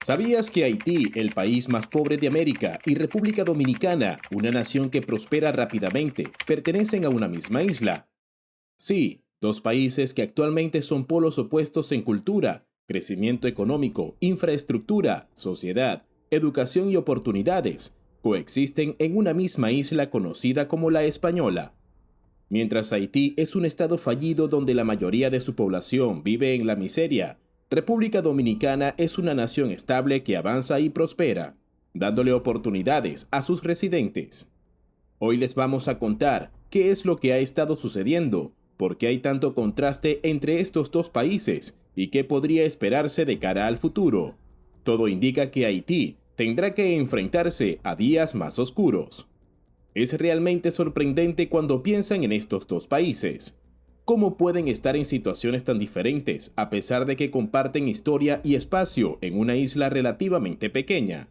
¿Sabías que Haití, el país más pobre de América, y República Dominicana, una nación que prospera rápidamente, pertenecen a una misma isla? Sí, dos países que actualmente son polos opuestos en cultura, crecimiento económico, infraestructura, sociedad, educación y oportunidades, coexisten en una misma isla conocida como la Española. Mientras Haití es un estado fallido donde la mayoría de su población vive en la miseria, República Dominicana es una nación estable que avanza y prospera, dándole oportunidades a sus residentes. Hoy les vamos a contar qué es lo que ha estado sucediendo, por qué hay tanto contraste entre estos dos países y qué podría esperarse de cara al futuro. Todo indica que Haití tendrá que enfrentarse a días más oscuros. Es realmente sorprendente cuando piensan en estos dos países. ¿Cómo pueden estar en situaciones tan diferentes a pesar de que comparten historia y espacio en una isla relativamente pequeña?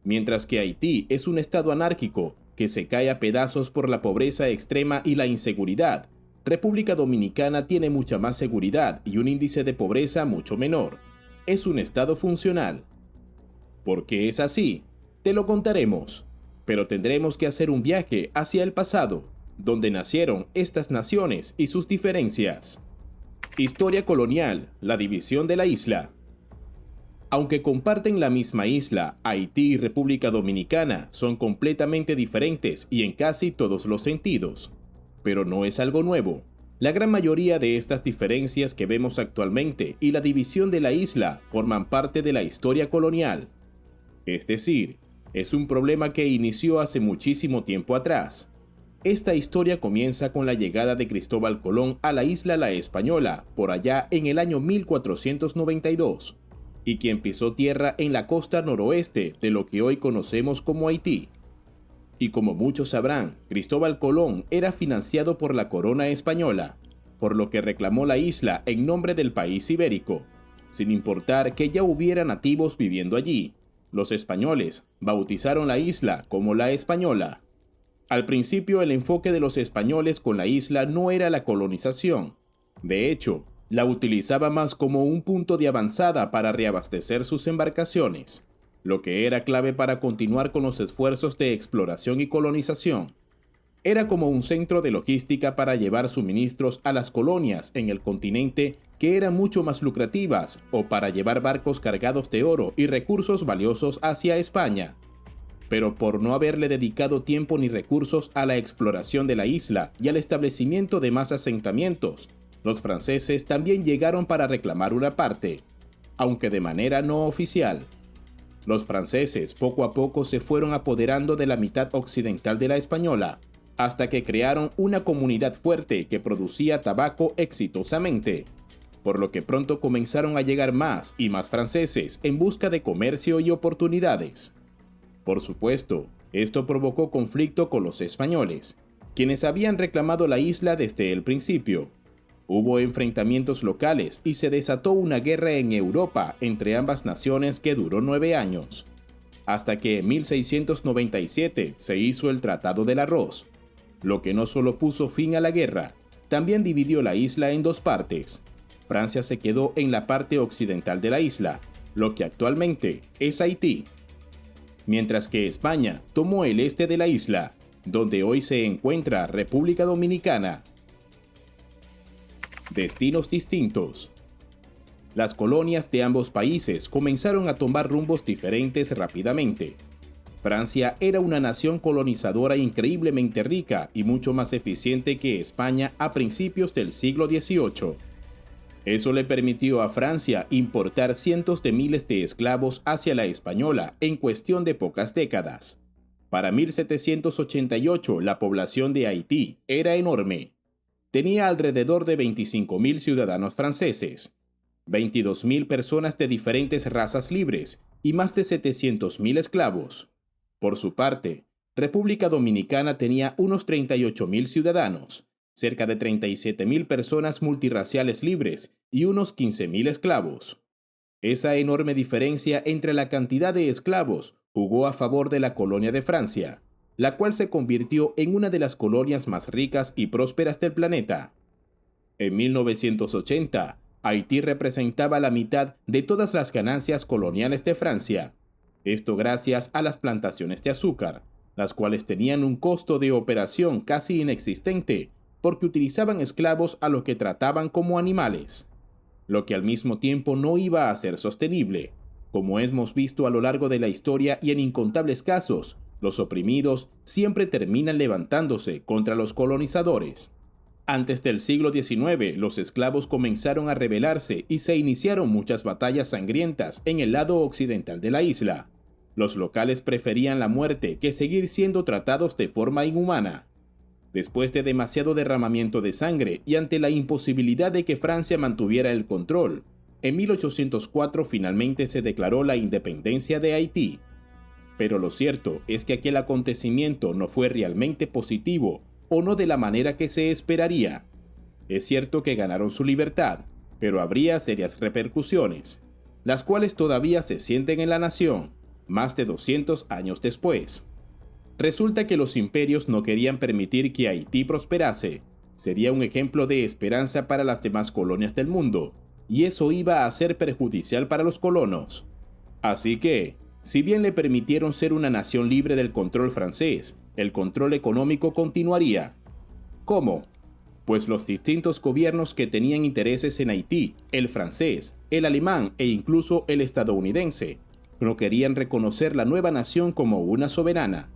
Mientras que Haití es un estado anárquico que se cae a pedazos por la pobreza extrema y la inseguridad, República Dominicana tiene mucha más seguridad y un índice de pobreza mucho menor. Es un estado funcional. ¿Por qué es así? Te lo contaremos. Pero tendremos que hacer un viaje hacia el pasado, donde nacieron estas naciones y sus diferencias. Historia colonial, la división de la isla. Aunque comparten la misma isla, Haití y República Dominicana son completamente diferentes y en casi todos los sentidos. Pero no es algo nuevo. La gran mayoría de estas diferencias que vemos actualmente y la división de la isla forman parte de la historia colonial. Es decir, es un problema que inició hace muchísimo tiempo atrás. Esta historia comienza con la llegada de Cristóbal Colón a la isla La Española, por allá en el año 1492, y quien pisó tierra en la costa noroeste de lo que hoy conocemos como Haití. Y como muchos sabrán, Cristóbal Colón era financiado por la corona española, por lo que reclamó la isla en nombre del país ibérico, sin importar que ya hubiera nativos viviendo allí. Los españoles bautizaron la isla como La Española. Al principio, el enfoque de los españoles con la isla no era la colonización. De hecho, la utilizaba más como un punto de avanzada para reabastecer sus embarcaciones, lo que era clave para continuar con los esfuerzos de exploración y colonización. Era como un centro de logística para llevar suministros a las colonias en el continente que eran mucho más lucrativas, o para llevar barcos cargados de oro y recursos valiosos hacia España. Pero por no haberle dedicado tiempo ni recursos a la exploración de la isla y al establecimiento de más asentamientos, los franceses también llegaron para reclamar una parte, aunque de manera no oficial. Los franceses poco a poco se fueron apoderando de la mitad occidental de la Española, hasta que crearon una comunidad fuerte que producía tabaco exitosamente, por lo que pronto comenzaron a llegar más y más franceses en busca de comercio y oportunidades. Por supuesto, esto provocó conflicto con los españoles, quienes habían reclamado la isla desde el principio. Hubo enfrentamientos locales y se desató una guerra en Europa entre ambas naciones que duró 9 años, hasta que en 1697 se hizo el Tratado del Arroz, lo que no solo puso fin a la guerra, también dividió la isla en dos partes. Francia se quedó en la parte occidental de la isla, lo que actualmente es Haití, mientras que España tomó el este de la isla, donde hoy se encuentra República Dominicana. Destinos distintos. Las colonias de ambos países comenzaron a tomar rumbos diferentes rápidamente. Francia era una nación colonizadora increíblemente rica y mucho más eficiente que España a principios del siglo XVIII. Eso le permitió a Francia importar cientos de miles de esclavos hacia la Española en cuestión de pocas décadas. Para 1788, la población de Haití era enorme. Tenía alrededor de 25.000 ciudadanos franceses, 22.000 personas de diferentes razas libres y más de 700.000 esclavos. Por su parte, República Dominicana tenía unos 38.000 ciudadanos, cerca de 37.000 personas multirraciales libres y unos 15.000 esclavos. Esa enorme diferencia entre la cantidad de esclavos jugó a favor de la colonia de Francia, la cual se convirtió en una de las colonias más ricas y prósperas del planeta. En 1980, Haití representaba la mitad de todas las ganancias coloniales de Francia. Esto gracias a las plantaciones de azúcar, las cuales tenían un costo de operación casi inexistente porque utilizaban esclavos a los que trataban como animales, lo que al mismo tiempo no iba a ser sostenible. Como hemos visto a lo largo de la historia y en incontables casos, los oprimidos siempre terminan levantándose contra los colonizadores. Antes del siglo XIX, los esclavos comenzaron a rebelarse y se iniciaron muchas batallas sangrientas en el lado occidental de la isla. Los locales preferían la muerte que seguir siendo tratados de forma inhumana. Después de demasiado derramamiento de sangre y ante la imposibilidad de que Francia mantuviera el control, en 1804 finalmente se declaró la independencia de Haití. Pero lo cierto es que aquel acontecimiento no fue realmente positivo o no de la manera que se esperaría. Es cierto que ganaron su libertad, pero habría serias repercusiones, las cuales todavía se sienten en la nación, más de 200 años después. Resulta que los imperios no querían permitir que Haití prosperase. Sería un ejemplo de esperanza para las demás colonias del mundo, y eso iba a ser perjudicial para los colonos. Así que, si bien le permitieron ser una nación libre del control francés, el control económico continuaría. ¿Cómo? Pues los distintos gobiernos que tenían intereses en Haití, el francés, el alemán e incluso el estadounidense, no querían reconocer la nueva nación como una soberana,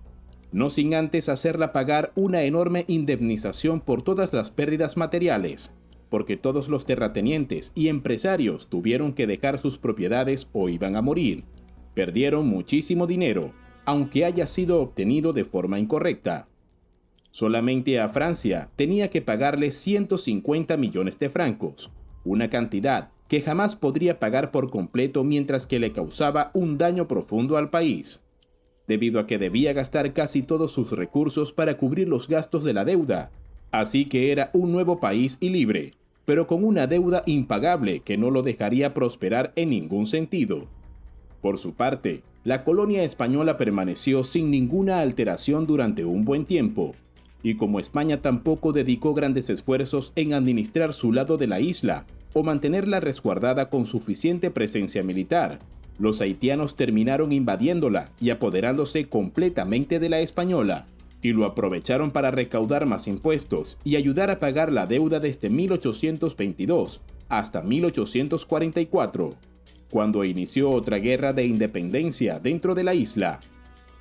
no sin antes hacerla pagar una enorme indemnización por todas las pérdidas materiales, porque todos los terratenientes y empresarios tuvieron que dejar sus propiedades o iban a morir. Perdieron muchísimo dinero, aunque haya sido obtenido de forma incorrecta. Solamente a Francia tenía que pagarle 150 millones de francos, una cantidad que jamás podría pagar por completo mientras que le causaba un daño profundo al país, debido a que debía gastar casi todos sus recursos para cubrir los gastos de la deuda. Así que era un nuevo país y libre, pero con una deuda impagable que no lo dejaría prosperar en ningún sentido. Por su parte, la colonia española permaneció sin ninguna alteración durante un buen tiempo, y como España tampoco dedicó grandes esfuerzos en administrar su lado de la isla o mantenerla resguardada con suficiente presencia militar, los haitianos terminaron invadiéndola y apoderándose completamente de la española, y lo aprovecharon para recaudar más impuestos y ayudar a pagar la deuda desde 1822 hasta 1844, cuando inició otra guerra de independencia dentro de la isla,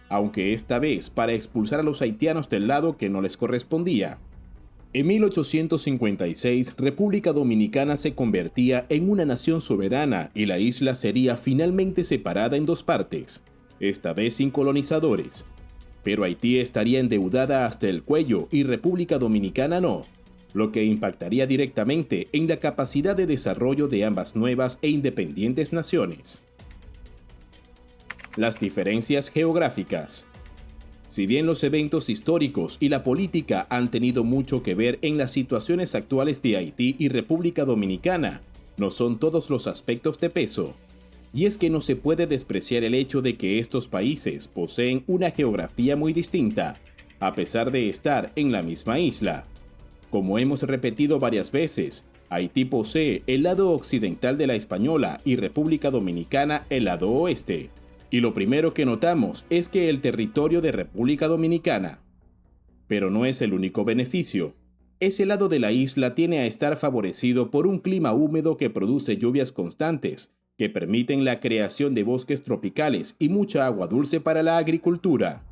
aunque esta vez para expulsar a los haitianos del lado que no les correspondía. En 1856, República Dominicana se convertía en una nación soberana y la isla sería finalmente separada en dos partes, esta vez sin colonizadores. Pero Haití estaría endeudada hasta el cuello y República Dominicana no, lo que impactaría directamente en la capacidad de desarrollo de ambas nuevas e independientes naciones. Las diferencias geográficas. Si bien los eventos históricos y la política han tenido mucho que ver en las situaciones actuales de Haití y República Dominicana, no son todos los aspectos de peso. Y es que no se puede despreciar el hecho de que estos países poseen una geografía muy distinta, a pesar de estar en la misma isla. Como hemos repetido varias veces, Haití posee el lado occidental de la Española y República Dominicana el lado oeste. Y lo primero que notamos es que el territorio de República Dominicana. Pero no es el único beneficio. Ese lado de la isla tiene a estar favorecido por un clima húmedo que produce lluvias constantes, que permiten la creación de bosques tropicales y mucha agua dulce para la agricultura,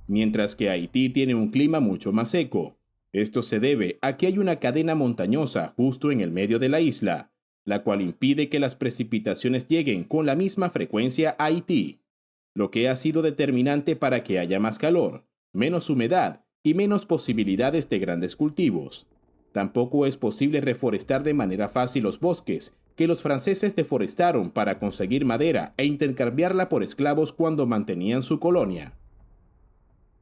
mientras que Haití tiene un clima mucho más seco. Esto se debe a que hay una cadena montañosa justo en el medio de la isla, la cual impide que las precipitaciones lleguen con la misma frecuencia a Haití, lo que ha sido determinante para que haya más calor, menos humedad y menos posibilidades de grandes cultivos. Tampoco es posible reforestar de manera fácil los bosques que los franceses deforestaron para conseguir madera e intercambiarla por esclavos cuando mantenían su colonia.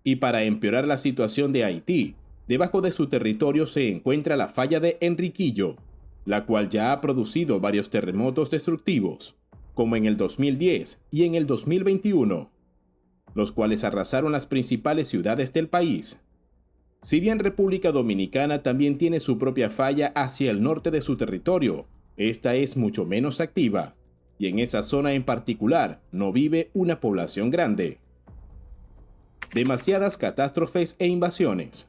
Y para empeorar la situación de Haití, debajo de su territorio se encuentra la falla de Enriquillo, la cual ya ha producido varios terremotos destructivos, como en el 2010 y en el 2021, los cuales arrasaron las principales ciudades del país. Si bien República Dominicana también tiene su propia falla hacia el norte de su territorio, esta es mucho menos activa, y en esa zona en particular no vive una población grande. Demasiadas catástrofes e invasiones.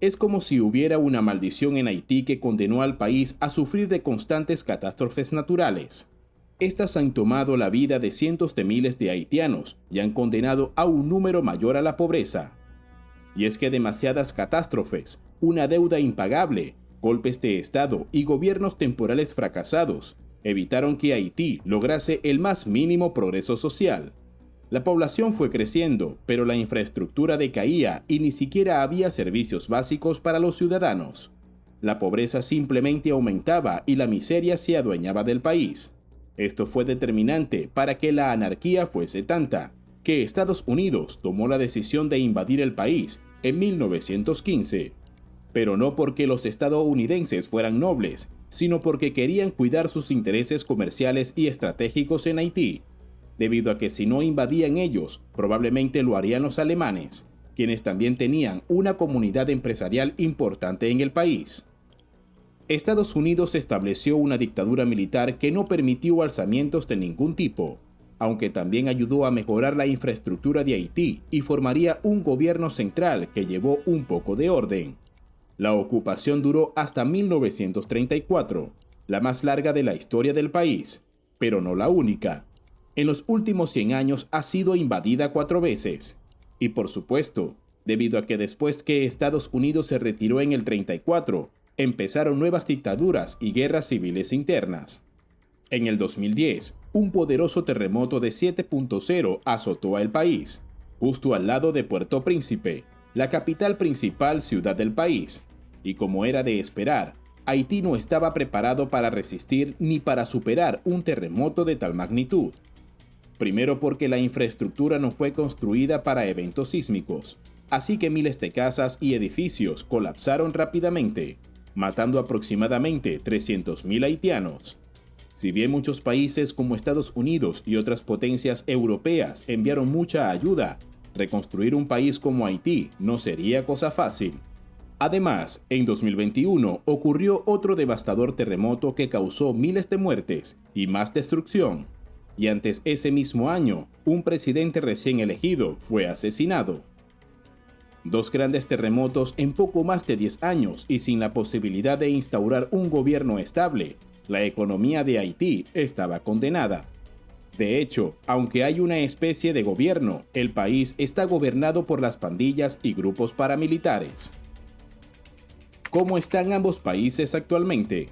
Es como si hubiera una maldición en Haití que condenó al país a sufrir de constantes catástrofes naturales. Estas han tomado la vida de cientos de miles de haitianos y han condenado a un número mayor a la pobreza. Y es que demasiadas catástrofes, una deuda impagable, golpes de Estado y gobiernos temporales fracasados evitaron que Haití lograse el más mínimo progreso social. La población fue creciendo, pero la infraestructura decaía y ni siquiera había servicios básicos para los ciudadanos. La pobreza simplemente aumentaba y la miseria se adueñaba del país. Esto fue determinante para que la anarquía fuese tanta, que Estados Unidos tomó la decisión de invadir el país en 1915. Pero no porque los estadounidenses fueran nobles, sino porque querían cuidar sus intereses comerciales y estratégicos en Haití, debido a que si no invadían ellos, probablemente lo harían los alemanes, quienes también tenían una comunidad empresarial importante en el país. Estados Unidos estableció una dictadura militar que no permitió alzamientos de ningún tipo, aunque también ayudó a mejorar la infraestructura de Haití y formaría un gobierno central que llevó un poco de orden. La ocupación duró hasta 1934, la más larga de la historia del país, pero no la única. En los últimos 100 años ha sido invadida 4 veces. Y por supuesto, debido a que después que Estados Unidos se retiró en el 34, empezaron nuevas dictaduras y guerras civiles internas. En el 2010, un poderoso terremoto de 7.0 azotó al país, justo al lado de Puerto Príncipe, la capital principal ciudad del país. Y como era de esperar, Haití no estaba preparado para resistir ni para superar un terremoto de tal magnitud. Primero porque la infraestructura no fue construida para eventos sísmicos, así que miles de casas y edificios colapsaron rápidamente, matando aproximadamente 300.000 haitianos. Si bien muchos países como Estados Unidos y otras potencias europeas enviaron mucha ayuda, reconstruir un país como Haití no sería cosa fácil. Además, en 2021 ocurrió otro devastador terremoto que causó miles de muertes y más destrucción. Y antes ese mismo año, un presidente recién elegido fue asesinado. 2 grandes terremotos en poco más de 10 años y sin la posibilidad de instaurar un gobierno estable, la economía de Haití estaba condenada. De hecho, aunque hay una especie de gobierno, el país está gobernado por las pandillas y grupos paramilitares. ¿Cómo están ambos países actualmente?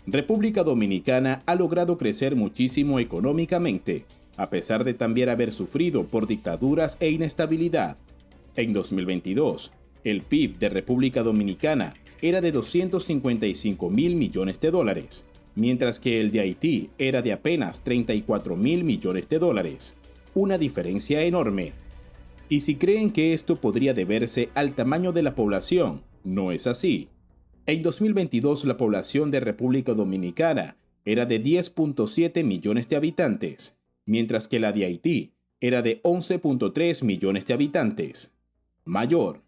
República Dominicana ha logrado crecer muchísimo económicamente, a pesar de también haber sufrido por dictaduras e inestabilidad. En 2022, el PIB de República Dominicana era de 255.000 millones de dólares, mientras que el de Haití era de apenas 34.000 millones de dólares, una diferencia enorme. Y si creen que esto podría deberse al tamaño de la población, no es así. En 2022 la población de República Dominicana era de 10.7 millones de habitantes, mientras que la de Haití era de 11.3 millones de habitantes. Mayor.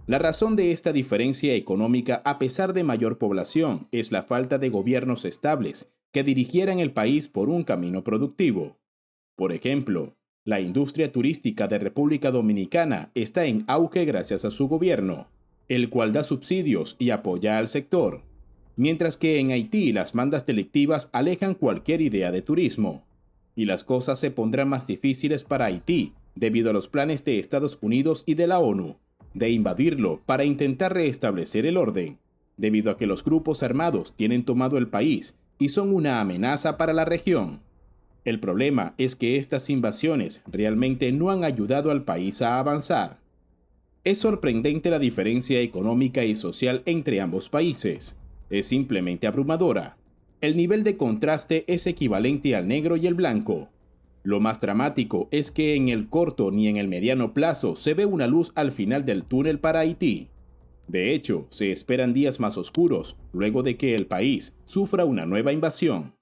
La razón de esta diferencia económica a pesar de mayor población es la falta de gobiernos estables que dirigieran el país por un camino productivo. Por ejemplo, la industria turística de República Dominicana está en auge gracias a su gobierno, el cual da subsidios y apoya al sector, mientras que en Haití las bandas delictivas alejan cualquier idea de turismo. Y las cosas se pondrán más difíciles para Haití debido a los planes de Estados Unidos y de la ONU de invadirlo para intentar restablecer el orden, debido a que los grupos armados tienen tomado el país y son una amenaza para la región. El problema es que estas invasiones realmente no han ayudado al país a avanzar. Es sorprendente la diferencia económica y social entre ambos países. Es simplemente abrumadora. El nivel de contraste es equivalente al negro y el blanco. Lo más dramático es que en el corto ni en el mediano plazo se ve una luz al final del túnel para Haití. De hecho, se esperan días más oscuros luego de que el país sufra una nueva invasión.